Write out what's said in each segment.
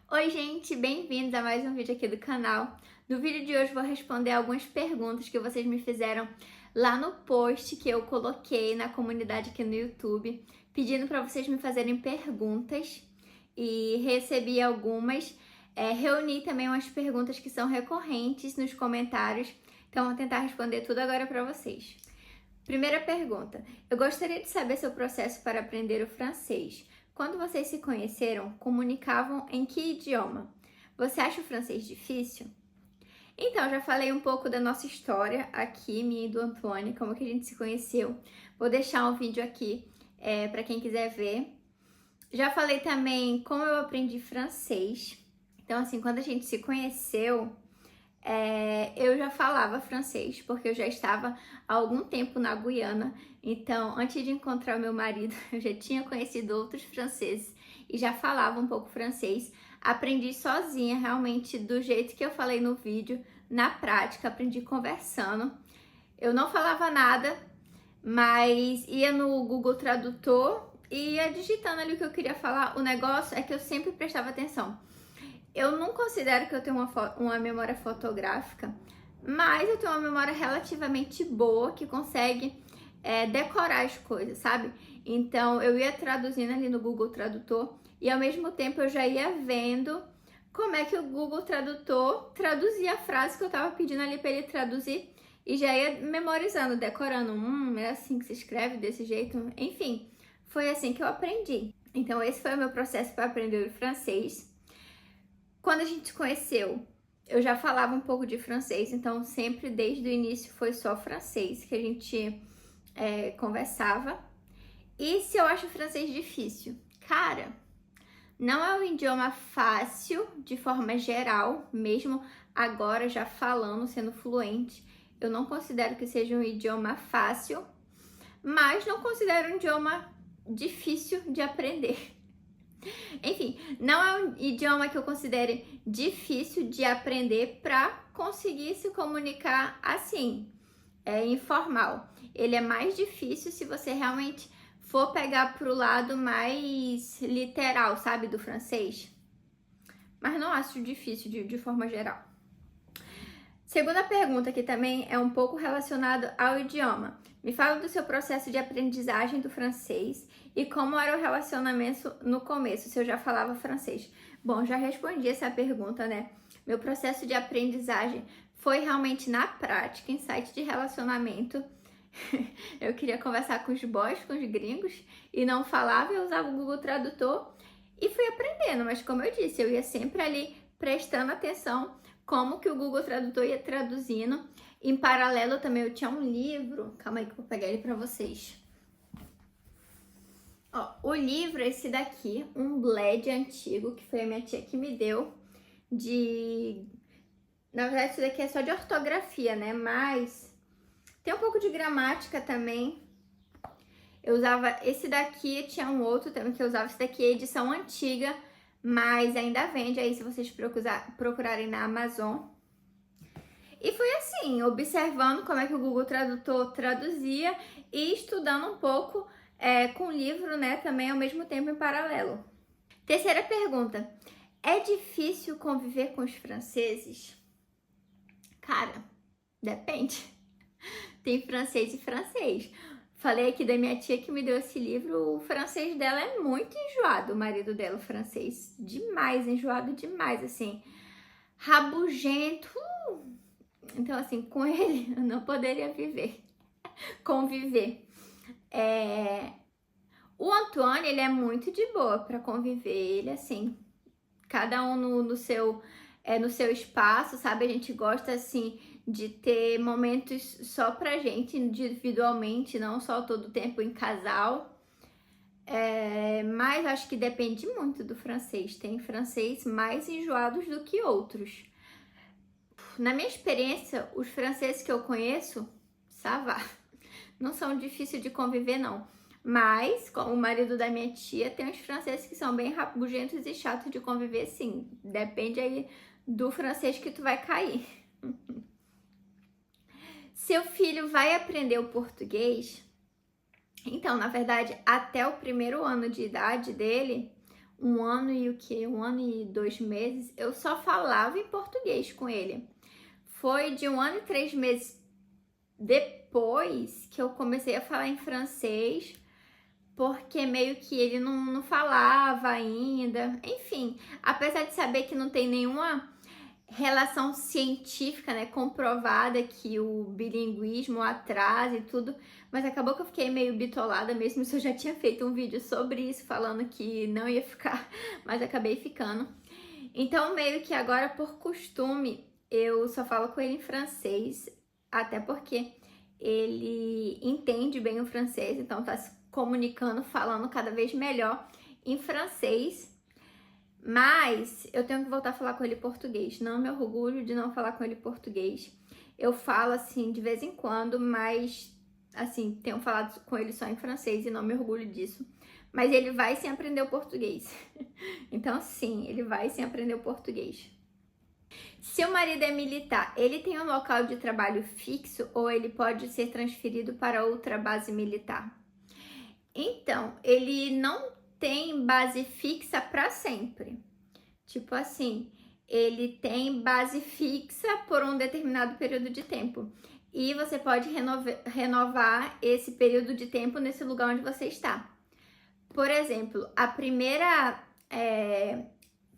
Oi gente, bem-vindos a mais um vídeo aqui do canal. No vídeo de hoje vou responder algumas perguntas que vocês me fizeram lá no post que eu coloquei na comunidade aqui no YouTube, pedindo para vocês me fazerem perguntas e recebi algumas. Reuni também umas perguntas que são recorrentes nos comentários, então vou tentar responder tudo agora para vocês. Primeira pergunta: eu gostaria de saber seu processo para aprender o francês. Quando vocês se conheceram, comunicavam em que idioma? Você acha o francês difícil? Então, já falei um pouco da nossa história aqui, minha e do Antônio, como que a gente se conheceu. Vou deixar um vídeo aqui para quem quiser ver. Já falei também como eu aprendi francês. Então, assim, quando a gente se conheceu, eu já falava francês, porque eu já estava há algum tempo na Guiana. Então, antes de encontrar o meu marido, eu já tinha conhecido outros franceses e já falava um pouco francês. Aprendi sozinha, realmente, do jeito que eu falei no vídeo, na prática, aprendi conversando. Eu não falava nada, mas ia no Google Tradutor e ia digitando ali o que eu queria falar. O negócio é que eu sempre prestava atenção. Eu não considero que eu tenho uma memória fotográfica, mas eu tenho uma memória relativamente boa que consegue decorar as coisas, sabe? Então eu ia traduzindo ali no Google Tradutor e ao mesmo tempo eu já ia vendo como é que o Google Tradutor traduzia a frase que eu tava pedindo ali para ele traduzir e já ia memorizando, decorando. É assim que se escreve, desse jeito. Enfim, foi assim que eu aprendi. Então esse foi o meu processo para aprender o francês. Quando a gente se conheceu, eu já falava um pouco de francês, então sempre desde o início foi só francês que a gente conversava. E se eu acho o francês difícil? Cara, não é um idioma fácil de forma geral, mesmo agora já falando, sendo fluente. Eu não considero que seja um idioma fácil, mas não considero um idioma difícil de aprender. Enfim, não é um idioma que eu considere difícil de aprender para conseguir se comunicar assim, informal. Ele é mais difícil se você realmente for pegar pro lado mais literal, sabe, do francês. Mas não acho difícil de forma geral. Segunda pergunta, que também é um pouco relacionado ao idioma. Me fala do seu processo de aprendizagem do francês e como era o relacionamento no começo, se eu já falava francês. Bom, já respondi essa pergunta, né? Meu processo de aprendizagem foi realmente na prática, em site de relacionamento. Eu queria conversar com os boys, com os gringos, e não falava, eu usava o Google Tradutor e fui aprendendo, mas como eu disse, eu ia sempre ali prestando atenção como que o Google Tradutor ia traduzindo. Em paralelo também eu tinha um livro, calma aí que eu vou pegar ele para vocês. Ó, o livro é esse daqui, um Bled antigo, que foi a minha tia que me deu, na verdade isso daqui é só de ortografia, né, mas tem um pouco de gramática também. Eu usava esse daqui, tinha um outro também que eu usava, esse daqui é edição antiga, mas ainda vende aí se vocês procurarem na Amazon. E foi assim, observando como é que o Google Tradutor traduzia e estudando um pouco com o livro, né, também ao mesmo tempo em paralelo. Terceira pergunta: é difícil conviver com os franceses? Cara, depende. Tem francês e francês. Falei aqui da minha tia que me deu esse livro, o francês dela é muito enjoado, o marido dela, o francês, demais, enjoado demais, assim, rabugento. Então, assim, com ele eu não poderia conviver. O Antônio, ele é muito de boa para conviver, ele, assim, cada um no seu espaço, sabe? A gente gosta, assim, de ter momentos só pra gente, individualmente, não só todo tempo em casal. Mas acho que depende muito do francês. Tem francês mais enjoados do que outros. Na minha experiência, os franceses que eu conheço, ça va, não são difíceis de conviver, não. Mas, como o marido da minha tia, tem uns franceses que são bem rabugentos e chatos de conviver, sim. Depende aí do francês que tu vai cair. Seu filho vai aprender o português? Então, na verdade, até o primeiro ano de idade dele, um ano e o quê? 1 ano e 2 meses, eu só falava em português com ele. Foi de 1 ano e 3 meses depois que eu comecei a falar em francês, porque meio que ele não falava ainda. Enfim, apesar de saber que não tem nenhuma relação científica, né, comprovada que o bilinguismo atrasa e tudo, mas acabou que eu fiquei meio bitolada mesmo, se eu já tinha feito um vídeo sobre isso, falando que não ia ficar, mas acabei ficando. Então, meio que agora, por costume, eu só falo com ele em francês, até porque ele entende bem o francês, então tá se comunicando, falando cada vez melhor em francês. Mas eu tenho que voltar a falar com ele português. Não me orgulho de não falar com ele português. Eu falo assim de vez em quando, mas assim, tenho falado com ele só em francês e não me orgulho disso. Mas ele vai sim aprender o português. Então, sim, ele vai sim aprender o português. Se o marido é militar, ele tem um local de trabalho fixo ou ele pode ser transferido para outra base militar? Então, ele não tem base fixa para sempre. Tipo assim, ele tem base fixa por um determinado período de tempo. E você pode renovar esse período de tempo nesse lugar onde você está. Por exemplo, a primeira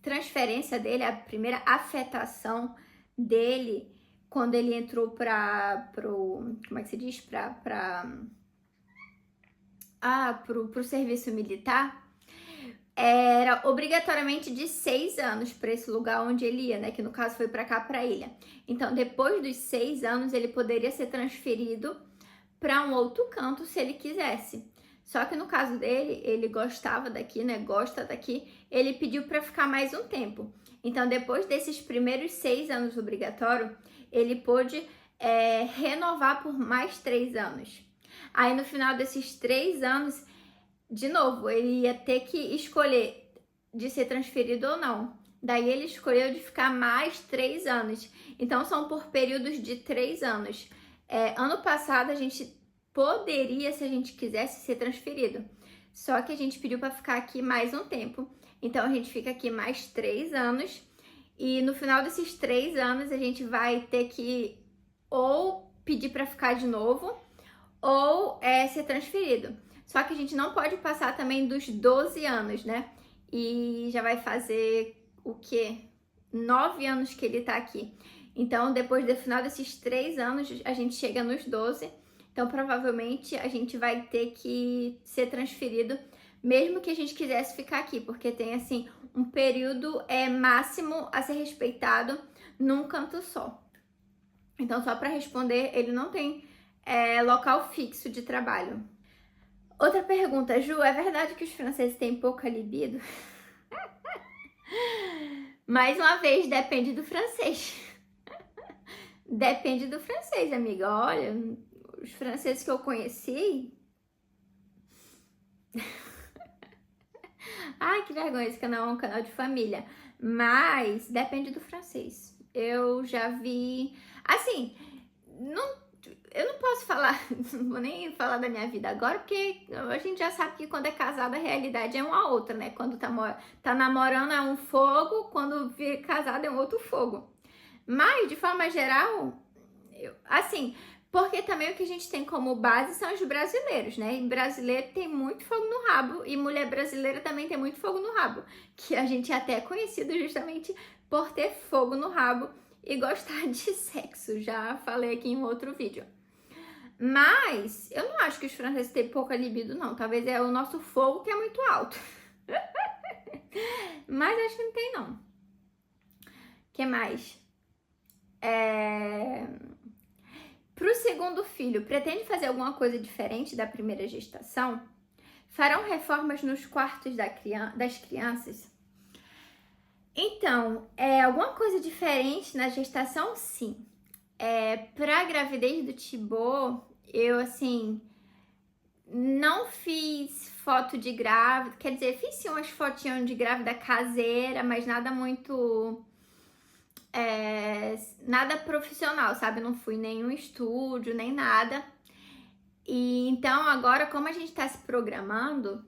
transferência dele, a primeira afetação dele, quando ele entrou como é que se diz? Pro serviço militar, era obrigatoriamente de 6 anos para esse lugar onde ele ia, né? Que no caso foi para cá, para a ilha. Então, depois dos 6 anos, ele poderia ser transferido para um outro canto se ele quisesse. Só que no caso dele, ele gostava daqui, né? Gosta daqui. Ele pediu para ficar mais um tempo. Então, depois desses primeiros 6 anos obrigatório, ele pôde renovar por mais 3 anos. Aí, no final desses 3 anos, de novo, ele ia ter que escolher de ser transferido ou não. Daí ele escolheu de ficar mais 3 anos. Então, são por períodos de 3 anos. Ano passado, a gente poderia, se a gente quisesse, ser transferido. Só que a gente pediu para ficar aqui mais um tempo. Então, a gente fica aqui mais 3 anos. E no final desses 3 anos, a gente vai ter que ou pedir para ficar de novo, ou ser transferido. Só que a gente não pode passar também dos 12 anos, né? E já vai fazer o quê? 9 anos que ele tá aqui. Então, depois do final desses 3 anos, a gente chega nos 12. Então, provavelmente, a gente vai ter que ser transferido, mesmo que a gente quisesse ficar aqui, porque tem, assim, um período máximo a ser respeitado num canto só. Então, só para responder, ele não tem local fixo de trabalho. Outra pergunta, Ju, é verdade que os franceses têm pouca libido? Mais uma vez, depende do francês. Depende do francês, amiga. Olha, os franceses que eu conheci... Ai, que vergonha, esse canal é um canal de família. Mas depende do francês. Eu já vi... Assim, eu não posso falar, não vou nem falar da minha vida agora, porque a gente já sabe que quando é casado a realidade é uma outra, né? Quando tá namorando é um fogo, quando fica casado é um outro fogo. Mas, de forma geral, assim, porque também o que a gente tem como base são os brasileiros, né? E brasileiro tem muito fogo no rabo, e mulher brasileira também tem muito fogo no rabo, que a gente é até conhecido justamente por ter fogo no rabo e gostar de sexo, já falei aqui em outro vídeo. Mas eu não acho que os franceses têm pouca libido, não. Talvez é o nosso fogo que é muito alto. Mas acho que não tem, não. O que mais? Pro segundo filho, pretende fazer alguma coisa diferente da primeira gestação? Farão reformas nos quartos das crianças? Então, alguma coisa diferente na gestação, sim. Pra gravidez do Thibaut, eu, assim, não fiz foto de grávida, quer dizer, fiz sim umas fotinhas de grávida caseira, mas nada muito, nada profissional, sabe? Não fui em nenhum estúdio, nem nada. E então, agora, como a gente tá se programando,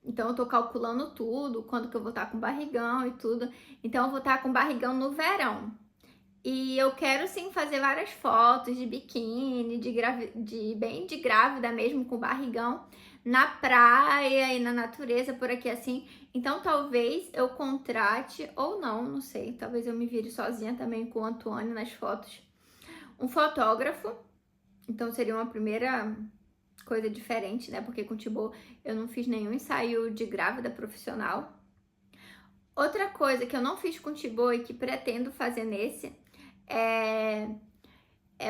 Então eu tô calculando tudo, quando que eu vou estar com barrigão e tudo. Então eu vou estar com barrigão no verão. E eu quero sim fazer várias fotos de biquíni, bem de grávida mesmo, com barrigão, na praia e na natureza por aqui assim. Então talvez eu contrate, ou não sei, talvez eu me vire sozinha também com o Antônio nas fotos. Um fotógrafo, então seria uma primeira coisa diferente, né? Porque com o Thibaut eu não fiz nenhum ensaio de grávida profissional. Outra coisa que eu não fiz com o Thibaut e que pretendo fazer nesse é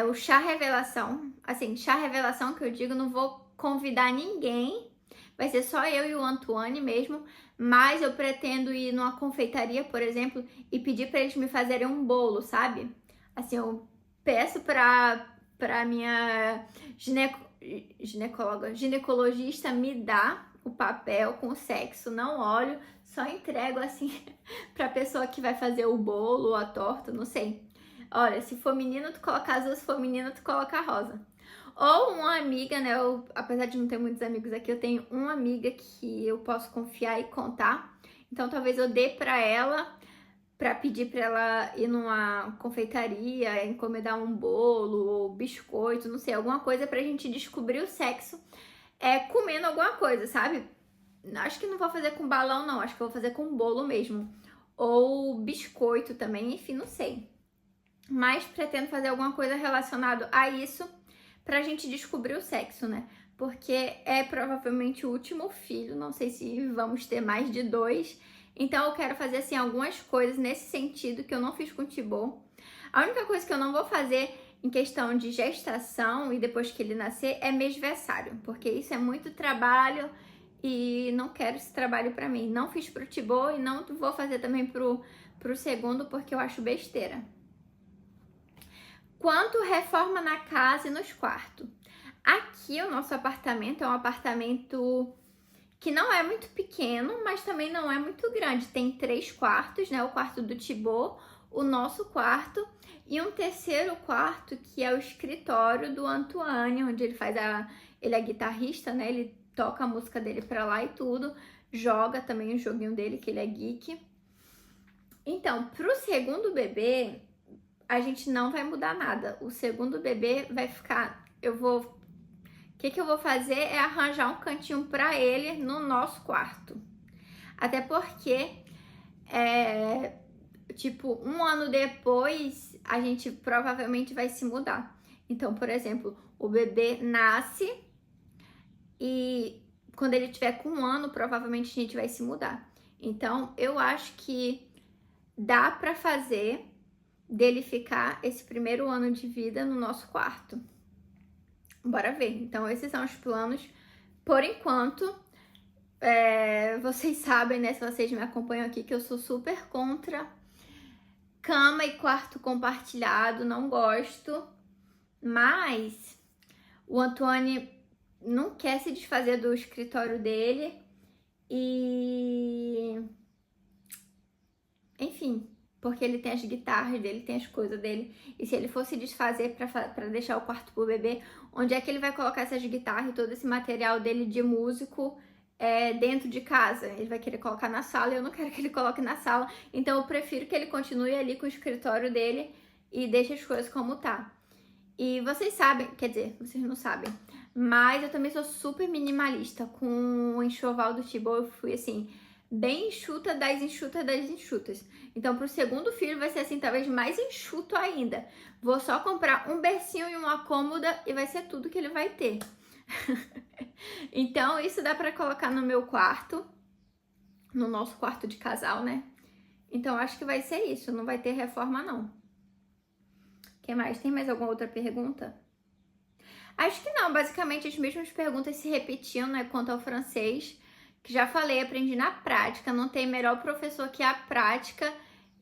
o chá revelação. Assim, chá revelação que eu digo, não vou convidar ninguém, vai ser só eu e o Antoine mesmo, mas eu pretendo ir numa confeitaria, por exemplo, e pedir para eles me fazerem um bolo, sabe? Assim, eu peço para minha ginecologista me dar o papel com o sexo, não olho, só entrego assim para a pessoa que vai fazer o bolo ou a torta, não sei. Olha, se for menino, tu coloca azul, se for menina, tu coloca rosa. Ou uma amiga, né? Eu, apesar de não ter muitos amigos aqui, eu tenho uma amiga que eu posso confiar e contar. Então, talvez eu dê pra ela, pra pedir pra ela ir numa confeitaria, encomendar um bolo ou biscoito, não sei, alguma coisa pra gente descobrir o sexo comendo alguma coisa, sabe? Acho que não vou fazer com balão, não. Acho que vou fazer com bolo mesmo. Ou biscoito também, enfim, não sei. Mas pretendo fazer alguma coisa relacionada a isso pra gente descobrir o sexo, né? Porque é provavelmente o último filho, não sei se vamos ter mais de 2. Então eu quero fazer assim algumas coisas nesse sentido que eu não fiz com o Thibaut. A única coisa que eu não vou fazer em questão de gestação e depois que ele nascer é mesversário, porque isso é muito trabalho e não quero esse trabalho pra mim. Não fiz pro Thibaut e não vou fazer também pro segundo porque eu acho besteira. Quanto reforma na casa e nos quartos? Aqui o nosso apartamento é um apartamento que não é muito pequeno, mas também não é muito grande. Tem 3 quartos, né? O quarto do Thibaut, o nosso quarto e um terceiro quarto que é o escritório do Antoine, onde ele faz ele é guitarrista, né? Ele toca a música dele pra lá e tudo, joga também o joguinho dele, que ele é geek. Então, pro segundo bebê, a gente não vai mudar nada. O segundo bebê vai ficar... O que eu vou fazer é arranjar um cantinho para ele no nosso quarto. Até porque, tipo, um ano depois, a gente provavelmente vai se mudar. Então, por exemplo, o bebê nasce e quando ele tiver com 1 ano, provavelmente a gente vai se mudar. Então, eu acho que dá para fazer dele ficar esse primeiro ano de vida no nosso quarto. Bora ver. Então, esses são os planos. Por enquanto, vocês sabem, né? Se vocês me acompanham aqui, que eu sou super contra cama e quarto compartilhado. Não gosto. Mas o Antoine não quer se desfazer do escritório dele. E... enfim, porque ele tem as guitarras dele, tem as coisas dele. E se ele fosse desfazer pra deixar o quarto pro bebê, onde é que ele vai colocar essas guitarras e todo esse material dele de músico dentro de casa? Ele vai querer colocar na sala e eu não quero que ele coloque na sala. Então eu prefiro que ele continue ali com o escritório dele e deixe as coisas como tá. E vocês sabem, quer dizer, vocês não sabem, mas eu também sou super minimalista. Com o enxoval do Thibaut eu fui assim... bem enxuta das enxutas das enxutas. Então, pro segundo filho vai ser assim, talvez mais enxuto ainda. Vou só comprar um bercinho e uma cômoda e vai ser tudo que ele vai ter. Então, isso dá pra colocar no meu quarto, no nosso quarto de casal, né? Então, acho que vai ser isso, não vai ter reforma, não. Que mais? Tem mais alguma outra pergunta? Acho que não, basicamente as mesmas perguntas se repetiam, né, quanto ao francês. Que já falei, aprendi na prática, não tem melhor professor que a prática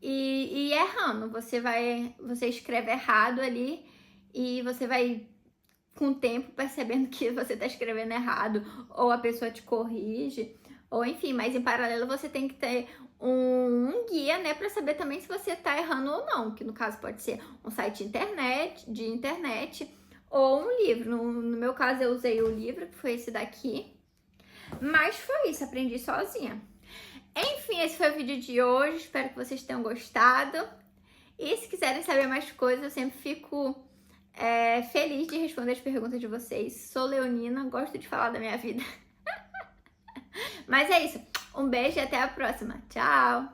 e errando. Você escreve errado ali e você vai com o tempo percebendo que você está escrevendo errado, ou a pessoa te corrige, ou enfim, mas em paralelo você tem que ter um guia, né, para saber também se você está errando ou não, que no caso pode ser um site de internet ou um livro. No meu caso eu usei o livro, que foi esse daqui. Mas foi isso, aprendi sozinha. Enfim, esse foi o vídeo de hoje, espero que vocês tenham gostado. E se quiserem saber mais coisas, eu sempre fico feliz de responder as perguntas de vocês. Sou leonina, gosto de falar da minha vida. Mas é isso, um beijo e até a próxima. Tchau!